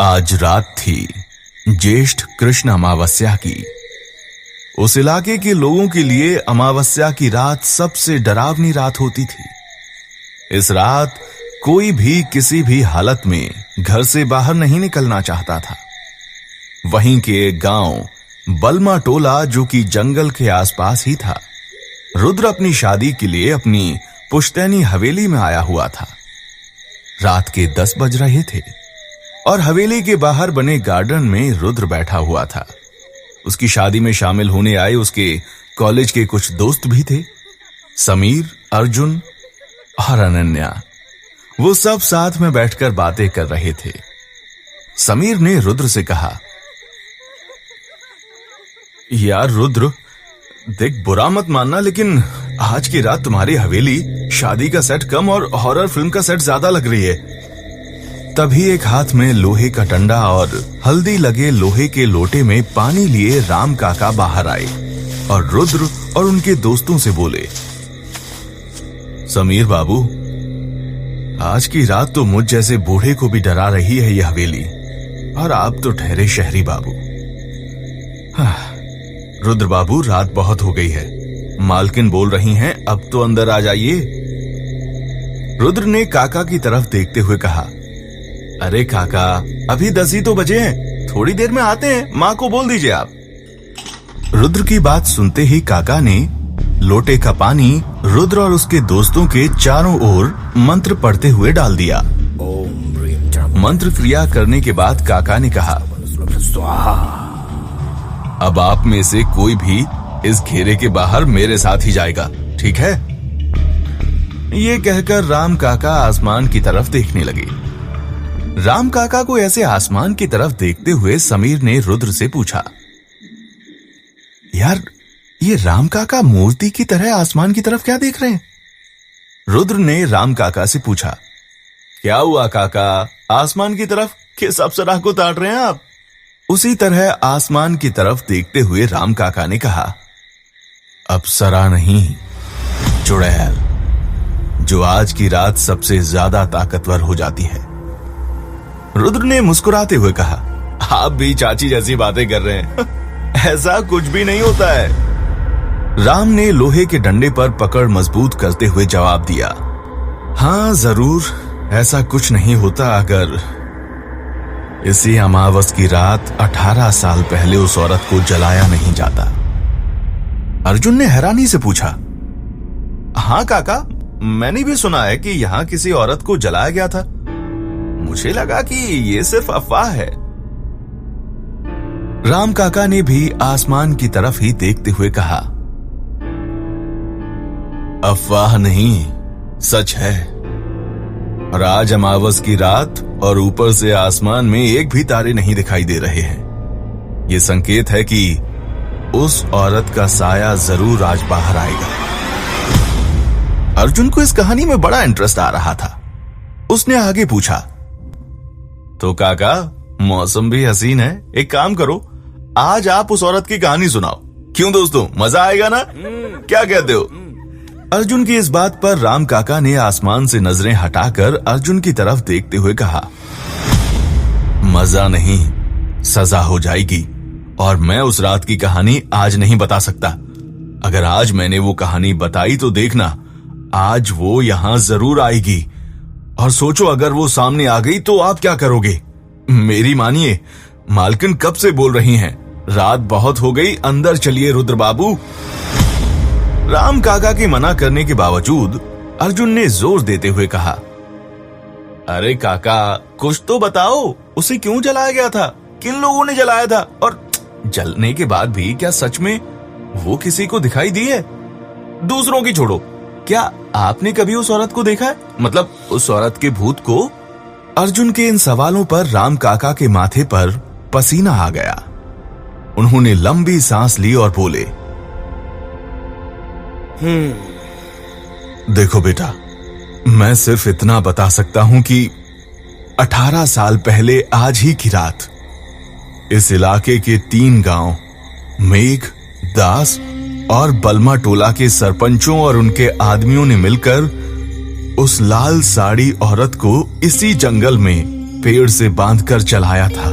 आज रात थी ज्येष्ठ कृष्ण अमावस्या की। उस इलाके के लोगों के लिए अमावस्या की रात सबसे डरावनी रात होती थी। इस रात कोई भी किसी भी हालत में घर से बाहर नहीं निकलना चाहता था। वहीं के एक गांव बलमा टोला, जो कि जंगल के आसपास ही था, रुद्र अपनी शादी के लिए अपनी पुश्तैनी हवेली में आया हुआ था। रात के 10 बज रहे थे और हवेली के बाहर बने गार्डन में रुद्र बैठा हुआ था। उसकी शादी में शामिल होने आए उसके कॉलेज के कुछ दोस्त भी थे, समीर, अर्जुन और अनन्या। वो सब साथ में बैठकर बातें कर रहे थे। समीर ने रुद्र से कहा, यार रुद्र, देख, बुरा मत मानना, लेकिन आज की रात तुम्हारी हवेली शादी का सेट कम और हॉरर फिल्म का सेट ज्यादा लग रही है। तभी एक हाथ में लोहे का डंडा और हल्दी लगे लोहे के लोटे में पानी लिए राम काका बाहर आए और रुद्र और उनके दोस्तों से बोले, समीर बाबू, आज की रात तो मुझ जैसे बूढ़े को भी डरा रही है यह हवेली, और आप तो ठहरे शहरी बाबू। रुद्र बाबू, रात बहुत हो गई है, मालकिन बोल रही हैं, अब तो अंदर आ जाइए। रुद्र ने काका की तरफ देखते हुए कहा, अरे काका, अभी 10 ही तो बजे हैं, थोड़ी देर में आते हैं, माँ को बोल दीजिए आप। रुद्र की बात सुनते ही काका ने लोटे का पानी रुद्र और उसके दोस्तों के चारों ओर मंत्र पढ़ते हुए डाल दिया। मंत्र क्रिया करने के बाद काका ने कहा, अब आप में से कोई भी इस घेरे के बाहर मेरे साथ ही जाएगा, ठीक है? ये कहकर राम काका आसमान की तरफ देखने लगे। राम काका को ऐसे आसमान की तरफ देखते हुए समीर ने रुद्र से पूछा, यार, ये राम काका मूर्ति की तरह आसमान की तरफ क्या देख रहे हैं? रुद्र ने राम काका से पूछा, क्या हुआ काका, आसमान की तरफ किस अप्सरा को ताड़ रहे हैं आप? उसी तरह आसमान की तरफ देखते हुए राम काका ने कहा, अप्सरा नहीं, चुड़ैल, जो आज की रात सबसे ज्यादा ताकतवर हो जाती है। रुद्र ने मुस्कुराते हुए कहा, आप भी चाची जैसी बातें कर रहे हैं। ऐसा कुछ भी नहीं होता है। राम ने लोहे के डंडे पर पकड़ मजबूत करते हुए जवाब दिया, हाँ जरूर, ऐसा कुछ नहीं होता अगर इसी अमावस की रात 18 साल पहले उस औरत को जलाया नहीं जाता। अर्जुन ने हैरानी से पूछा, हाँ काका, मैंने भी सुना है कि यहाँ किसी औरत को जलाया गया था, मुझे लगा कि ये सिर्फ अफवाह है। राम काका ने भी आसमान की तरफ ही देखते हुए कहा, अफवाह नहीं, सच है। और आज अमावस की रात और ऊपर से आसमान में एक भी तारे नहीं दिखाई दे रहे हैं। ये संकेत है कि उस औरत का साया जरूर आज बाहर आएगा। अर्जुन को इस कहानी में बड़ा इंटरेस्ट आ रहा था। उसने आगे पूछा, तो काका, मौसम भी हसीन है, एक काम करो, आज आप उस औरत की कहानी सुनाओ। क्यों दोस्तों, मजा आएगा ना? क्या कहते हो? अर्जुन की इस बात पर राम काका ने आसमान से नजरें हटाकर अर्जुन की तरफ देखते हुए कहा, मजा नहीं, सजा हो जाएगी, और मैं उस रात की कहानी आज नहीं बता सकता। अगर आज मैंने वो कहानी बताई तो देखना, आज वो यहां जरूर आएगी। और सोचो, अगर वो सामने आ गई तो आप क्या करोगे? मेरी मानिए, मालकिन कब से बोल रही हैं, रात बहुत हो गई, अंदर चलिए रुद्र बाबू। राम काका के मना करने के बावजूद अर्जुन ने जोर देते हुए कहा, अरे काका, कुछ तो बताओ, उसे क्यों जलाया गया था? किन लोगों ने जलाया था? और जलने के बाद भी क्या सच में वो किसी को दिखाई दी है? दूसरों की छोड़ो, क्या आपने कभी उस औरत को देखा है? मतलब उस औरत के भूत को? अर्जुन के इन सवालों पर राम काका के माथे पर पसीना आ गया। उन्होंने लंबी सांस ली और बोले, देखो बेटा, मैं सिर्फ इतना बता सकता हूं कि 18 साल पहले आज ही की रात इस इलाके के 3 गांव, मेघ, दास और बलमा टोला के सरपंचों और उनके आदमियों ने मिलकर उस लाल साड़ी औरत को इसी जंगल में पेड़ से बांधकर चलाया था।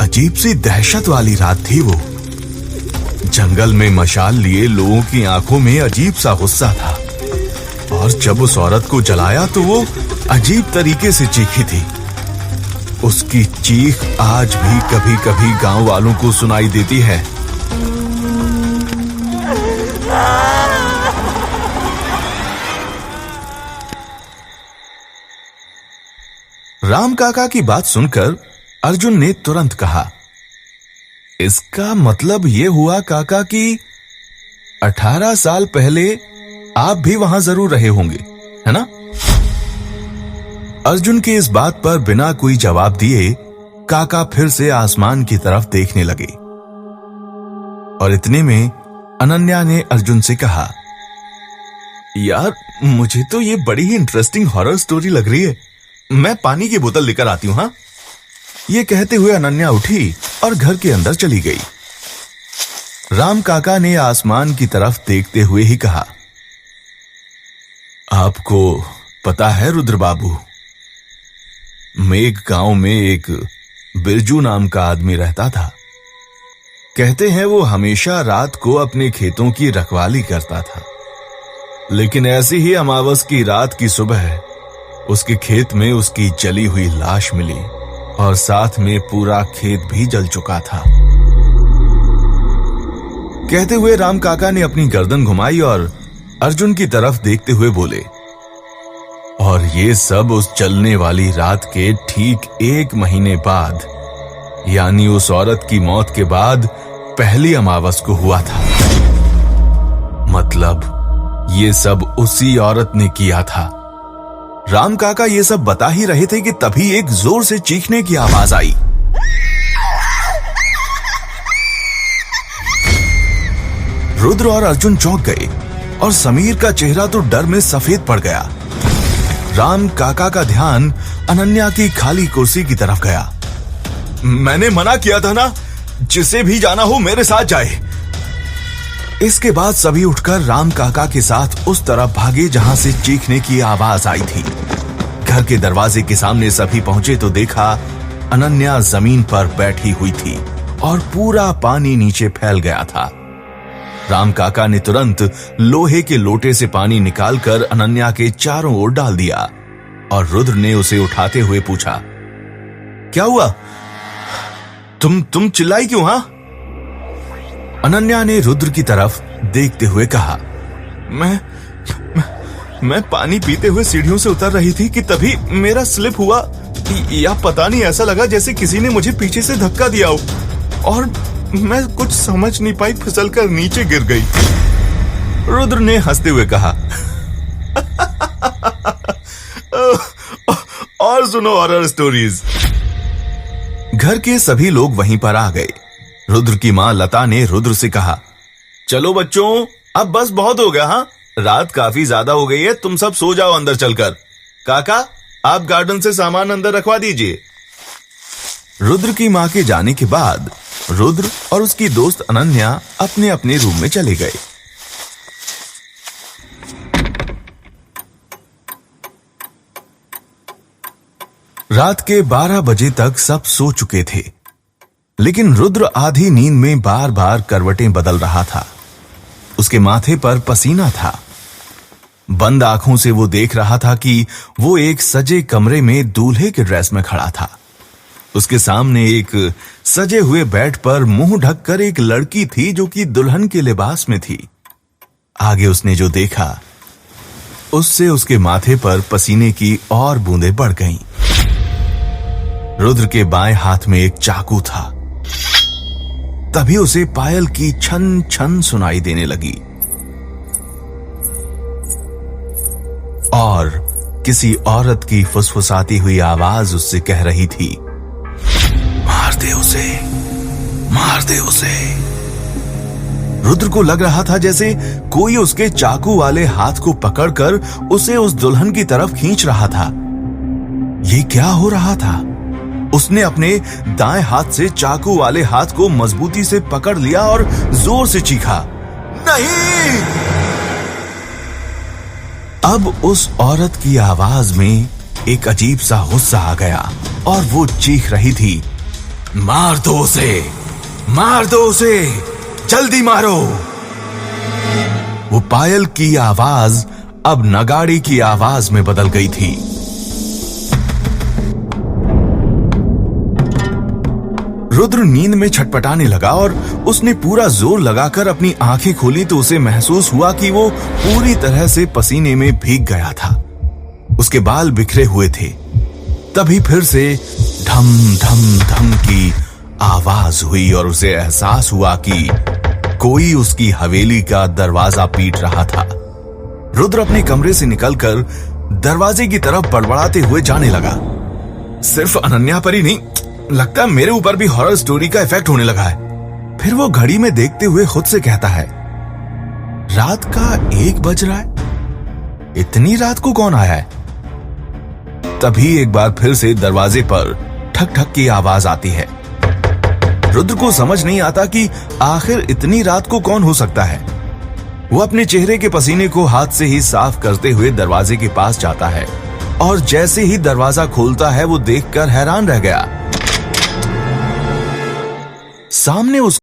अजीब सी दहशत वाली रात थी वो। जंगल में मशाल लिए लोगों की आंखों में अजीब सा गुस्सा था, और जब उस औरत को जलाया तो वो अजीब तरीके से चीखी थी। उसकी चीख आज भी कभी कभी गांव वालों को सुनाई देती है। राम काका की बात सुनकर अर्जुन ने तुरंत कहा, इसका मतलब यह हुआ काका कि 18 साल पहले आप भी वहां जरूर रहे होंगे, है ना? अर्जुन की इस बात पर बिना कोई जवाब दिए काका फिर से आसमान की तरफ देखने लगे। और इतने में अनन्या ने अर्जुन से कहा, यार मुझे तो ये बड़ी ही इंटरेस्टिंग हॉरर स्टोरी लग रही है, मैं पानी की बोतल लेकर आती हूं। हाँ, ये कहते हुए अनन्या उठी और घर के अंदर चली गई। राम काका ने आसमान की तरफ देखते हुए ही कहा, आपको पता है रुद्र बाबू, मेघ गांव में एक बिरजू नाम का आदमी रहता था। कहते हैं वो हमेशा रात को अपने खेतों की रखवाली करता था, लेकिन ऐसी ही अमावस की रात की सुबह उसके खेत में उसकी जली हुई लाश मिली और साथ में पूरा खेत भी जल चुका था। कहते हुए राम काका ने अपनी गर्दन घुमाई और अर्जुन की तरफ देखते हुए बोले, और ये सब उस जलने वाली रात के ठीक 1 महीने बाद, यानी उस औरत की मौत के बाद पहली अमावस को हुआ था। मतलब ये सब उसी औरत ने किया था। राम काका ये सब बता ही रहे थे कि तभी एक जोर से चीखने की आवाज आई। रुद्र और अर्जुन चौंक गए और समीर का चेहरा तो डर में सफेद पड़ गया। राम काका का ध्यान अनन्या की खाली कुर्सी की तरफ गया। मैंने मना किया था ना, जिसे भी जाना हो मेरे साथ जाए। इसके बाद सभी उठकर राम काका के साथ उस तरफ भागे जहां से चीखने की आवाज आई थी। घर के दरवाजे के सामने सभी पहुंचे तो देखा अनन्या जमीन पर बैठी हुई थी और पूरा पानी नीचे फैल गया था। राम काका ने तुरंत लोहे के लोटे से पानी निकालकर अनन्या के चारों ओर डाल दिया और रुद्र ने उसे उठाते हुए पूछा, क्या हुआ? तुम चिल्लाई क्यों? हाँ? अनन्या ने रुद्र की तरफ देखते हुए कहा, मैं पानी पीते हुए सीढ़ियों से उतर रही थी कि तभी मेरा स्लिप हुआ, या पता नहीं, ऐसा लगा जैसे किसी ने मुझे पीछे से धक्का दिया हो और मैं कुछ समझ नहीं पाई, फिसलकर नीचे गिर गई। रुद्र ने हंसते हुए कहा, और सुनो हॉरर स्टोरीज। घर के सभी लोग वहीं पर आ गए। रुद्र की मां लता ने रुद्र से कहा, चलो बच्चों, अब बस बहुत हो गया। हाँ, रात काफी ज्यादा हो गई है, तुम सब सो जाओ अंदर चलकर। काका, आप गार्डन से सामान अंदर रखवा दीजिए। रुद्र की मां के जाने के बाद रुद्र और उसकी दोस्त अनन्या अपने अपने रूम में चले गए। रात के 12 बजे तक सब सो चुके थे, लेकिन रुद्र आधी नींद में बार बार करवटें बदल रहा था। उसके माथे पर पसीना था। बंद आंखों से वो देख रहा था कि वो एक सजे कमरे में दूल्हे के ड्रेस में खड़ा था। उसके सामने एक सजे हुए बेड पर मुंह ढककर एक लड़की थी जो कि दुल्हन के लिबास में थी। आगे उसने जो देखा उससे उसके माथे पर पसीने की और बूंदें बढ़ गईं। रुद्र के बाएं हाथ में एक चाकू था। तभी उसे पायल की छन छन सुनाई देने लगी और किसी औरत की फुसफुसाती हुई आवाज उससे कह रही थी, मार दे उसे, मार दे उसे। रुद्र को लग रहा था जैसे कोई उसके चाकू वाले हाथ को पकड़कर उसे उस दुल्हन की तरफ खींच रहा था। ये क्या हो रहा था? उसने अपने दाएं हाथ से चाकू वाले हाथ को मजबूती से पकड़ लिया और जोर से चीखा, नहीं! अब उस औरत की आवाज में एक अजीब सा गुस्सा आ गया और वो चीख रही थी, मार दो उसे, मार दो उसे, जल्दी मारो। वो पायल की आवाज अब नगाड़े की आवाज में बदल गई थी। रुद्र नींद में छटपटाने लगा और उसने पूरा जोर लगाकर अपनी आंखें खोली तो उसे महसूस हुआ कि वो पूरी तरह से पसीने में भीग गया था। उसके बाल बिखरे हुए थे। तभी फिर से धम धम धम की आवाज हुई और उसे एहसास हुआ कि कोई उसकी हवेली का दरवाजा पीट रहा था। रुद्र अपने कमरे से निकलकर दरवाजे की तरफ बड़बड़ाते हुए जाने लगा। सिर्फ अनन्या पर ही नहीं, लगता है मेरे ऊपर भी हॉरर स्टोरी का इफेक्ट होने लगा है। फिर वो घड़ी में देखते हुए खुद से कहता है, रात का 1 बज रहा है, इतनी रात को कौन आया है? तभी एक बार फिर से दरवाजे पर ठक ठक की आवाज आती है। रुद्र को समझ नहीं आता कि आखिर इतनी रात को कौन हो सकता है। वो अपने चेहरे के पसीने को हाथ से ही साफ करते हुए दरवाजे के पास जाता है और जैसे ही दरवाजा खोलता है वो देखकर हैरान रह गया। सामने उस